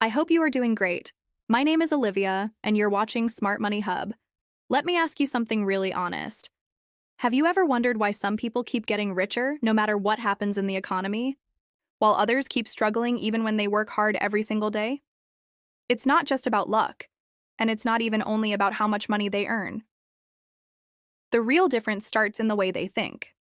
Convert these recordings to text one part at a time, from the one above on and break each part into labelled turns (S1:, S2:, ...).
S1: I hope you are doing great. My name is Olivia, and you're watching Smart Money Hub. Let me ask you something really honest. Have you ever wondered why some people keep getting richer no matter what happens in the economy, while others keep struggling even when they work hard every single day? It's not just about luck, and it's not even only about how much money they earn. The real difference starts in the way they think.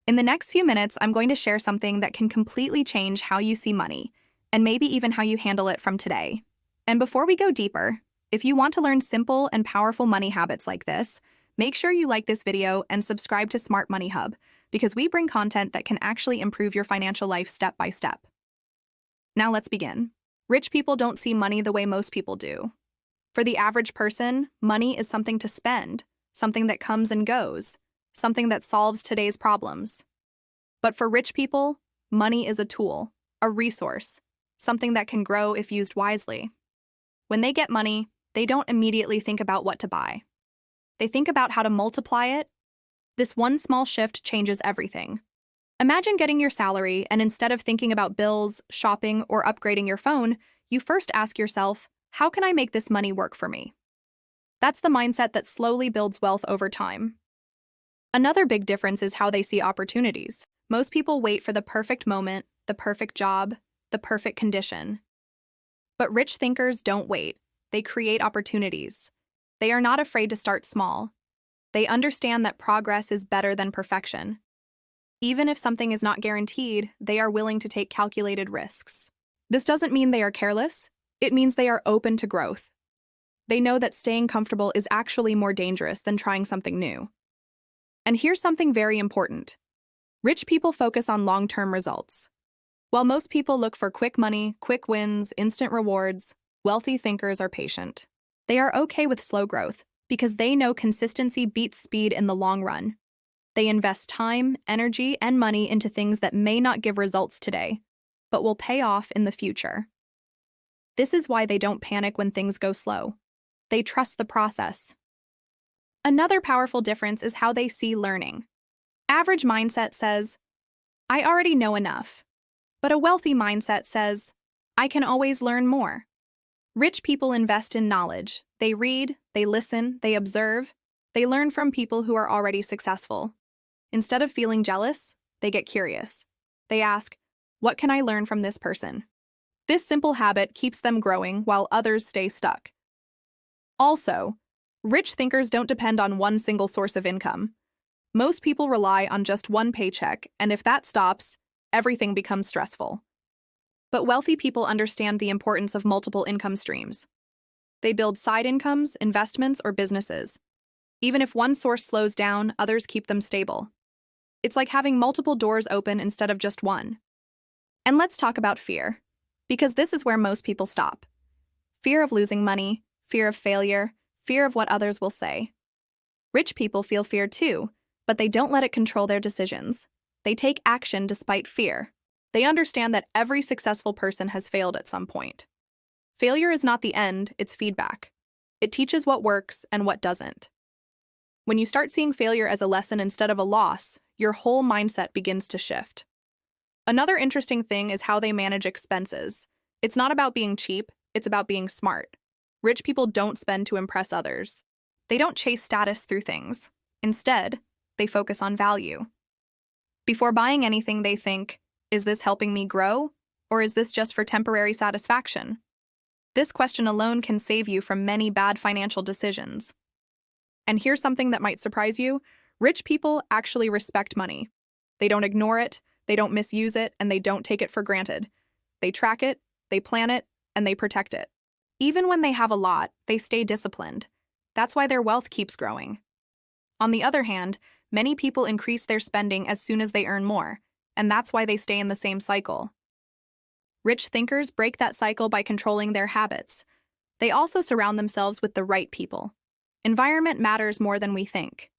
S1: In the next few minutes, I'm going to share something that can completely change how you see money, and maybe even how you handle it from today. And before we go deeper, if you want to learn simple and powerful money habits like this, make sure you like this video and subscribe to Smart Money Hub, because we bring content that can actually improve your financial life step by step. Now let's begin. Rich people don't see money the way most people do. For the average person, money is something to spend, something that comes and goes, something that solves today's problems. But for rich people, money is a tool, a resource, something that can grow if used wisely. When they get money, they don't immediately think about what to buy. They think about how to multiply it. This one small shift changes everything. Imagine getting your salary, and instead of thinking about bills, shopping, or upgrading your phone, you first ask yourself, how can I make this money work for me? That's the mindset that slowly builds wealth over time. Another big difference is how they see opportunities. Most people wait for the perfect moment, the perfect job, the perfect condition. But rich thinkers don't wait. They create opportunities. They are not afraid to start small. They understand that progress is better than perfection. Even if something is not guaranteed, they are willing to take calculated risks. This doesn't mean they are careless. It means they are open to growth. They know that staying comfortable is actually more dangerous than trying something new. And here's something very important. Rich people focus on long-term results. While most people look for quick money, quick wins, instant rewards, wealthy thinkers are patient. They are okay with slow growth because they know consistency beats speed in the long run. They invest time, energy, and money into things that may not give results today, but will pay off in the future. This is why they don't panic when things go slow. They trust the process. Another powerful difference is how they see learning. Average mindset says, I already know enough. But a wealthy mindset says, I can always learn more. Rich people invest in knowledge. They read, they listen, they observe. They learn from people who are already successful. Instead of feeling jealous, they get curious. They ask, what can I learn from this person? This simple habit keeps them growing while others stay stuck. Also, rich thinkers don't depend on one single source of income. Most people rely on just one paycheck, and if that stops, everything becomes stressful. But wealthy people understand the importance of multiple income streams. They build side incomes, investments, or businesses. Even if one source slows down, others keep them stable. It's like having multiple doors open instead of just one. And let's talk about fear, because this is where most people stop. Fear of losing money, fear of failure, fear of what others will say. Rich people feel fear too, but they don't let it control their decisions. They take action despite fear. They understand that every successful person has failed at some point. Failure is not the end, it's feedback. It teaches what works and what doesn't. When you start seeing failure as a lesson instead of a loss, your whole mindset begins to shift. Another interesting thing is how they manage expenses. It's not about being cheap, it's about being smart. Rich people don't spend to impress others. They don't chase status through things. Instead, they focus on value. Before buying anything, they think, is this helping me grow, or is this just for temporary satisfaction? This question alone can save you from many bad financial decisions. And here's something that might surprise you. Rich people actually respect money. They don't ignore it, they don't misuse it, and they don't take it for granted. They track it, they plan it, and they protect it. Even when they have a lot, they stay disciplined. That's why their wealth keeps growing. On the other hand, many people increase their spending as soon as they earn more, and that's why they stay in the same cycle. Rich thinkers break that cycle by controlling their habits. They also surround themselves with the right people. Environment matters more than we think.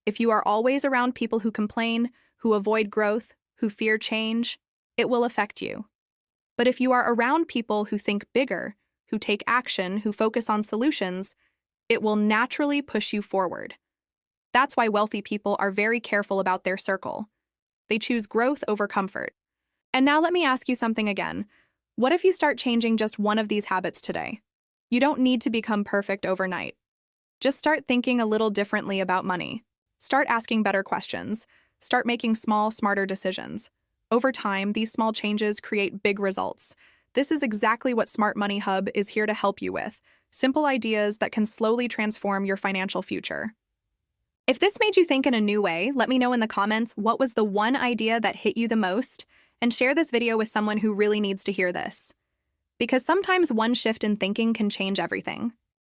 S1: If you are always around people who complain, who avoid growth, who fear change, it will affect you. But if you are around people who think bigger, who take action, who focus on solutions, it will naturally push you forward. That's why wealthy people are very careful about their circle. They choose growth over comfort. And now let me ask you something again. What if you start changing just one of these habits today? You don't need to become perfect overnight. Just start thinking a little differently about money. Start asking better questions. Start making small, smarter decisions. Over time, these small changes create big results. This is exactly what Smart Money Hub is here to help you with. Simple ideas that can slowly transform your financial future. If this made you think in a new way, let me know in the comments what was the one idea that hit you the most, and share this video with someone who really needs to hear this. Because sometimes one shift in thinking can change everything.